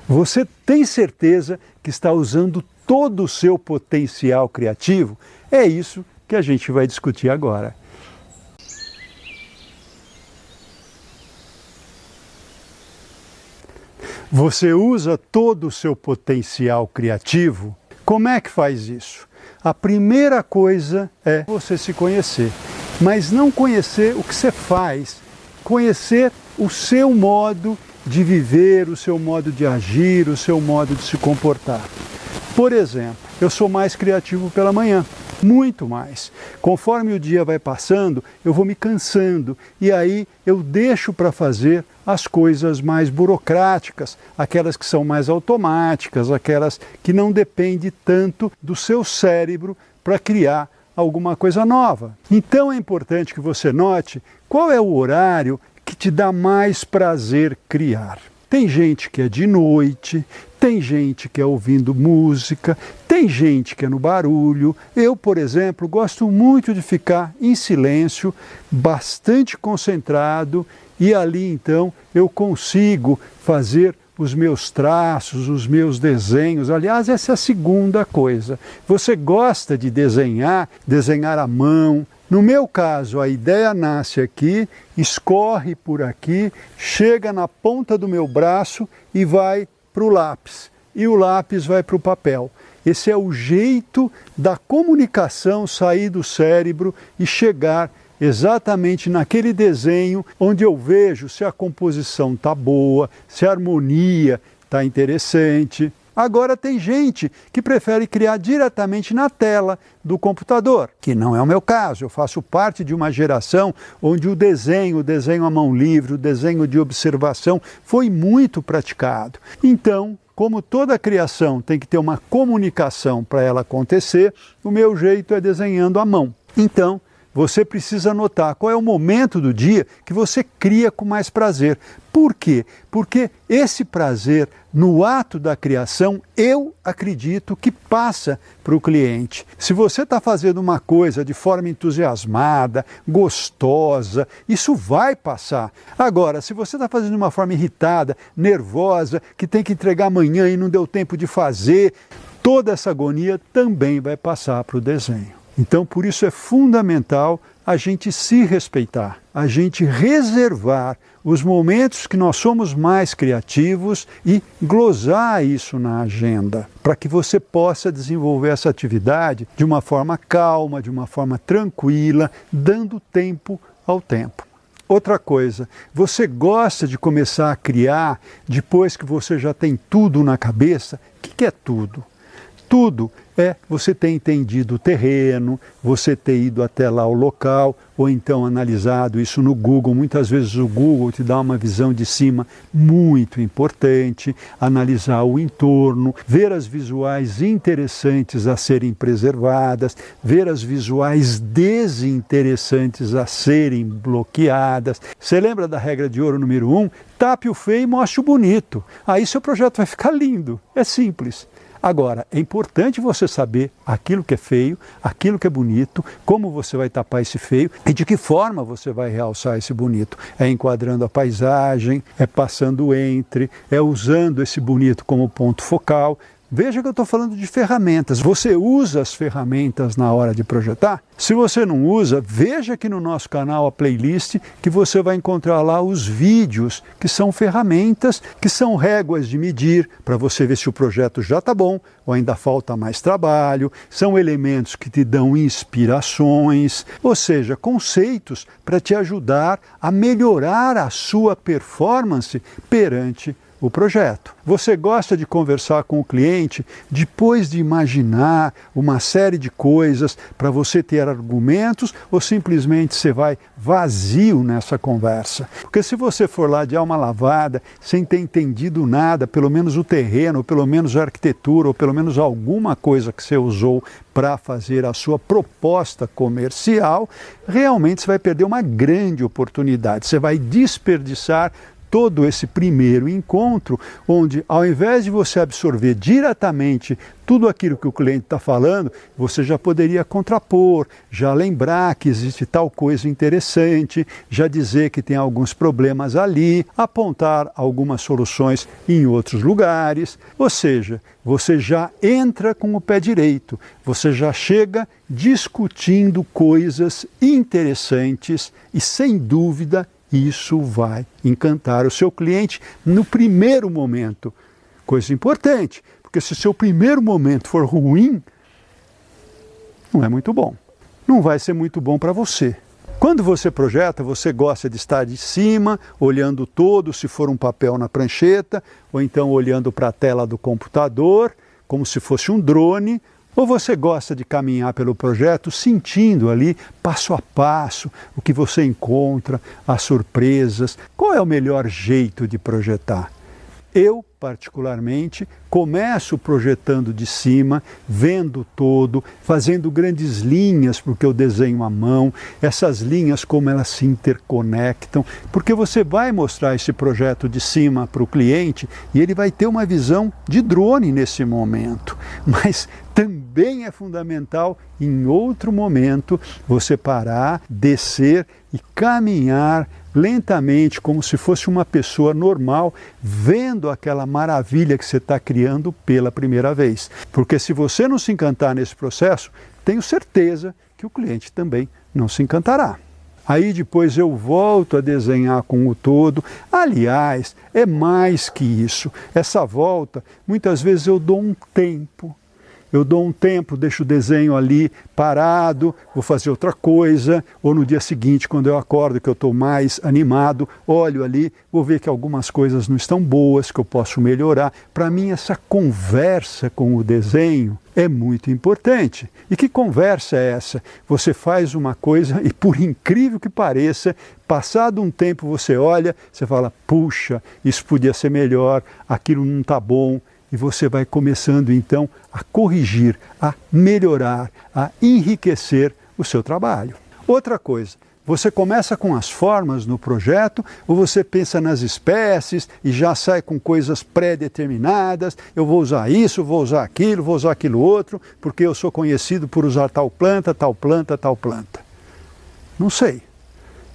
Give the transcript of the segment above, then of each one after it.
Você tem certeza que está usando todo o seu potencial criativo? É isso que a gente vai discutir agora. Você usa todo o seu potencial criativo? Como é que faz isso? A primeira coisa é você se conhecer, mas não conhecer o que você faz, conhecer o seu modo de viver, o seu modo de agir, o seu modo de se comportar. Por exemplo, eu sou mais criativo pela manhã, muito mais. Conforme o dia vai passando, eu vou me cansando e aí eu deixo para fazer as coisas mais burocráticas, aquelas que são mais automáticas, aquelas que não dependem tanto do seu cérebro para criar alguma coisa nova. Então é importante que você note qual é o horário que te dá mais prazer criar. Tem gente que é de noite, tem gente que é ouvindo música, tem gente que é no barulho. Eu, por exemplo, gosto muito de ficar em silêncio, bastante concentrado, e ali então eu consigo fazer os meus traços, os meus desenhos. Aliás, essa é a segunda coisa. Você gosta de desenhar à mão. No meu caso, a ideia nasce aqui, escorre por aqui, chega na ponta do meu braço e vai para o lápis. E o lápis vai para o papel. Esse é o jeito da comunicação sair do cérebro e chegar exatamente naquele desenho onde eu vejo se a composição está boa, se a harmonia está interessante. Agora tem gente que prefere criar diretamente na tela do computador, que não é o meu caso. Eu faço parte de uma geração onde o desenho à mão livre, o desenho de observação foi muito praticado. Então, como toda criação tem que ter uma comunicação para ela acontecer, o meu jeito é desenhando à mão. Então, você precisa notar qual é o momento do dia que você cria com mais prazer. Por quê? Porque esse prazer no ato da criação, eu acredito que passa para o cliente. Se você está fazendo uma coisa de forma entusiasmada, gostosa, isso vai passar. Agora, se você está fazendo de uma forma irritada, nervosa, que tem que entregar amanhã e não deu tempo de fazer, toda essa agonia também vai passar para o desenho. Então, por isso é fundamental a gente se respeitar, a gente reservar os momentos que nós somos mais criativos e glosar isso na agenda, para que você possa desenvolver essa atividade de uma forma calma, de uma forma tranquila, dando tempo ao tempo. Outra coisa, você gosta de começar a criar depois que você já tem tudo na cabeça? O que é tudo? Tudo é você ter entendido o terreno, você ter ido até lá o local, ou então analisado isso no Google. Muitas vezes o Google te dá uma visão de cima muito importante, analisar o entorno, ver as visuais interessantes a serem preservadas, ver as visuais desinteressantes a serem bloqueadas. Você lembra da regra de ouro número 1? Tape o feio e mostre o bonito. Aí seu projeto vai ficar lindo. É simples. Agora, é importante você saber aquilo que é feio, aquilo que é bonito, como você vai tapar esse feio e de que forma você vai realçar esse bonito. É enquadrando a paisagem, é passando entre, é usando esse bonito como ponto focal. Veja que eu estou falando de ferramentas. Você usa as ferramentas na hora de projetar? Se você não usa, veja aqui no nosso canal a playlist que você vai encontrar lá os vídeos que são ferramentas, que são réguas de medir para você ver se o projeto já está bom ou ainda falta mais trabalho. São elementos que te dão inspirações, ou seja, conceitos para te ajudar a melhorar a sua performance perante o projeto. Você gosta de conversar com o cliente depois de imaginar uma série de coisas para você ter argumentos, ou simplesmente você vai vazio nessa conversa? Porque se você for lá de alma lavada, sem ter entendido nada, pelo menos o terreno, ou pelo menos a arquitetura, ou pelo menos alguma coisa que você usou para fazer a sua proposta comercial, realmente você vai perder uma grande oportunidade. Você vai desperdiçar todo esse primeiro encontro, onde ao invés de você absorver diretamente tudo aquilo que o cliente está falando, você já poderia contrapor, já lembrar que existe tal coisa interessante, já dizer que tem alguns problemas ali, apontar algumas soluções em outros lugares. Ou seja, você já entra com o pé direito, você já chega discutindo coisas interessantes e, sem dúvida, isso vai encantar o seu cliente no primeiro momento. Coisa importante, porque se o seu primeiro momento for ruim, não é muito bom. Não vai ser muito bom para você. Quando você projeta, você gosta de estar de cima, olhando todo, se for um papel na prancheta, ou então olhando para a tela do computador, como se fosse um drone, ou você gosta de caminhar pelo projeto sentindo ali, passo a passo, o que você encontra, as surpresas. Qual é o melhor jeito de projetar? Eu, particularmente, começo projetando de cima, vendo todo, fazendo grandes linhas, porque eu desenho à mão, essas linhas como elas se interconectam, porque você vai mostrar esse projeto de cima para o cliente e ele vai ter uma visão de drone nesse momento. Mas também é fundamental, em outro momento, você parar, descer e caminhar lentamente, como se fosse uma pessoa normal, vendo aquela maravilha que você está criando pela primeira vez. Porque se você não se encantar nesse processo, tenho certeza que o cliente também não se encantará. Aí depois eu volto a desenhar com o todo. Aliás, é mais que isso. Essa volta, muitas vezes eu dou um tempo. Deixo o desenho ali parado, vou fazer outra coisa, ou no dia seguinte, quando eu acordo, que eu estou mais animado, olho ali, vou ver que algumas coisas não estão boas, que eu posso melhorar. Para mim, essa conversa com o desenho é muito importante. E que conversa é essa? Você faz uma coisa e, por incrível que pareça, passado um tempo você olha, você fala, puxa, isso podia ser melhor, aquilo não está bom. E você vai começando, então, a corrigir, a melhorar, a enriquecer o seu trabalho. Outra coisa, você começa com as formas no projeto ou você pensa nas espécies e já sai com coisas pré-determinadas, eu vou usar isso, vou usar aquilo outro, porque eu sou conhecido por usar tal planta, tal planta, tal planta. Não sei.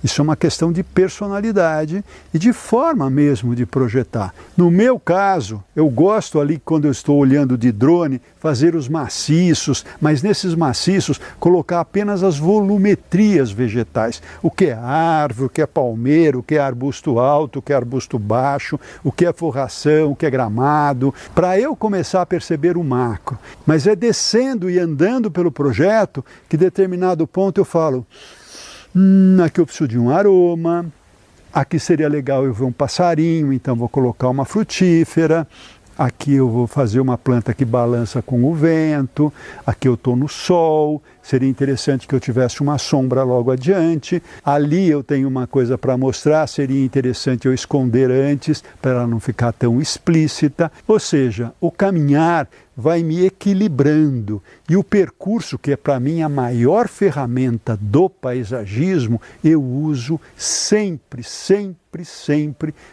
Isso é uma questão de personalidade e de forma mesmo de projetar. No meu caso, eu gosto ali, quando eu estou olhando de drone, fazer os maciços, mas nesses maciços colocar apenas as volumetrias vegetais. O que é árvore, o que é palmeira, o que é arbusto alto, o que é arbusto baixo, o que é forração, o que é gramado, para eu começar a perceber o macro. Mas é descendo e andando pelo projeto que, em determinado ponto, eu falo... aqui eu preciso de um aroma, aqui seria legal eu ver um passarinho, então vou colocar uma frutífera, aqui eu vou fazer uma planta que balança com o vento, aqui eu estou no sol, seria interessante que eu tivesse uma sombra logo adiante, ali eu tenho uma coisa para mostrar, seria interessante eu esconder antes, para ela não ficar tão explícita. Ou seja, o caminhar vai me equilibrando e o percurso, que é para mim a maior ferramenta do paisagismo, eu uso sempre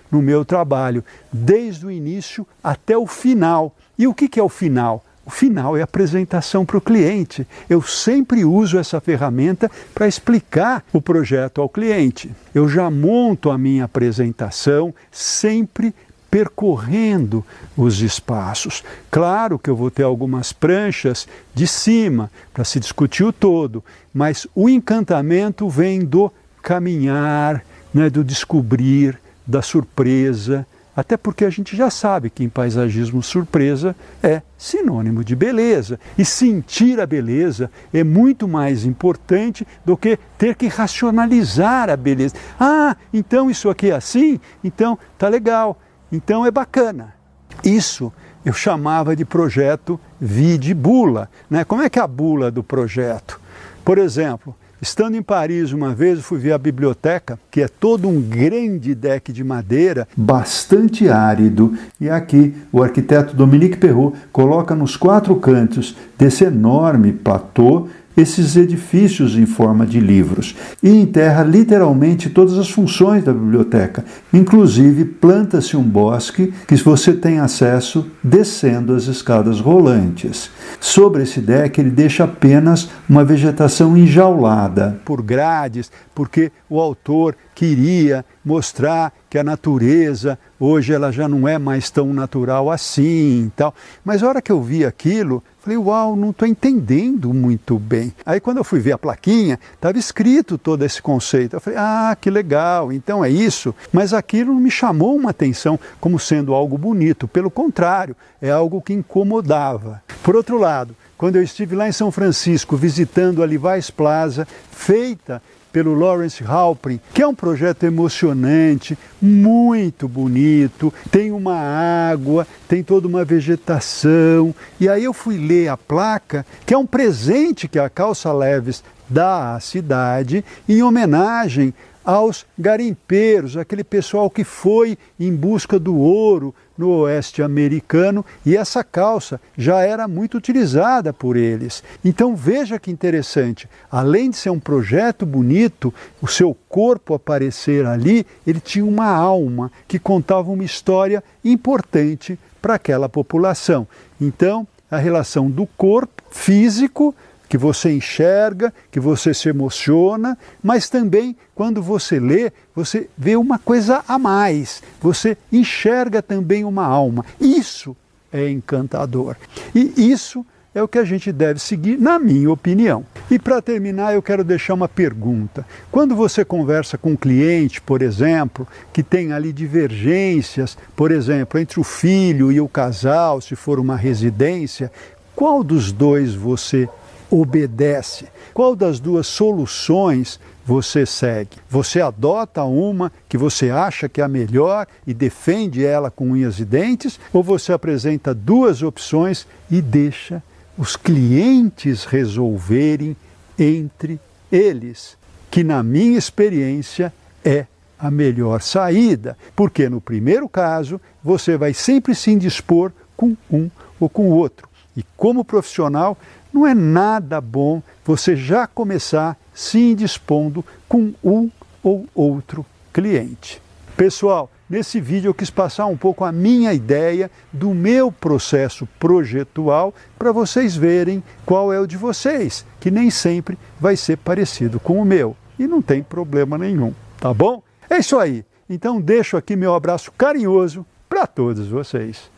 no meu trabalho, desde o início até o final. E o que é o final? O final é a apresentação para o cliente. Eu sempre uso essa ferramenta para explicar o projeto ao cliente. Eu já monto a minha apresentação sempre percorrendo os espaços. Claro que eu vou ter algumas pranchas de cima para se discutir o todo, mas o encantamento vem do caminhar, né, do descobrir, da surpresa, até porque a gente já sabe que em paisagismo surpresa é sinônimo de beleza. E sentir a beleza é muito mais importante do que ter que racionalizar a beleza. Ah, então isso aqui é assim? Então tá legal, então é bacana. Isso eu chamava de projeto vide bula, né? Como é que é a bula do projeto? Por exemplo, estando em Paris uma vez, eu fui ver a biblioteca, que é todo um grande deck de madeira, bastante árido. E aqui o arquiteto Dominique Perrault coloca nos 4 cantos desse enorme platô esses edifícios em forma de livros e enterra literalmente todas as funções da biblioteca. Inclusive, planta-se um bosque que você tem acesso descendo as escadas rolantes. Sobre esse deck, ele deixa apenas uma vegetação enjaulada. Por grades, porque o autor queria mostrar que a natureza hoje ela já não é mais tão natural assim e tal. Mas a hora que eu vi aquilo, falei, uau, não estou entendendo muito bem. Aí quando eu fui ver a plaquinha, estava escrito todo esse conceito. Eu falei, ah, que legal, então é isso. Mas aquilo não me chamou uma atenção como sendo algo bonito. Pelo contrário, é algo que incomodava. Por outro lado, quando eu estive lá em São Francisco visitando a Levi's Plaza, feita pelo Lawrence Halprin, que é um projeto emocionante, muito bonito, tem uma água, tem toda uma vegetação. E aí eu fui ler a placa, que é um presente que a Calça Leves dá à cidade, em homenagem aos garimpeiros, aquele pessoal que foi em busca do ouro no oeste americano, e essa calça já era muito utilizada por eles. Então veja que interessante, além de ser um projeto bonito, o seu corpo aparecer ali, ele tinha uma alma que contava uma história importante para aquela população. Então, a relação do corpo físico, que você enxerga, que você se emociona, mas também quando você lê, você vê uma coisa a mais, você enxerga também uma alma. Isso é encantador. E isso é o que a gente deve seguir, na minha opinião. E para terminar, eu quero deixar uma pergunta. Quando você conversa com um cliente, por exemplo, que tem ali divergências, por exemplo, entre o filho e o casal, se for uma residência, qual dos dois você obedece? Qual das duas soluções você segue? Você adota uma que você acha que é a melhor e defende ela com unhas e dentes? Ou você apresenta duas opções e deixa os clientes resolverem entre eles? Que na minha experiência é a melhor saída, porque no primeiro caso você vai sempre se indispor com um ou com o outro. E como profissional, não é nada bom você já começar se indispondo com um ou outro cliente. Pessoal, nesse vídeo eu quis passar um pouco a minha ideia do meu processo projetual para vocês verem qual é o de vocês, que nem sempre vai ser parecido com o meu. E não tem problema nenhum, tá bom? É isso aí. Então deixo aqui meu abraço carinhoso para todos vocês.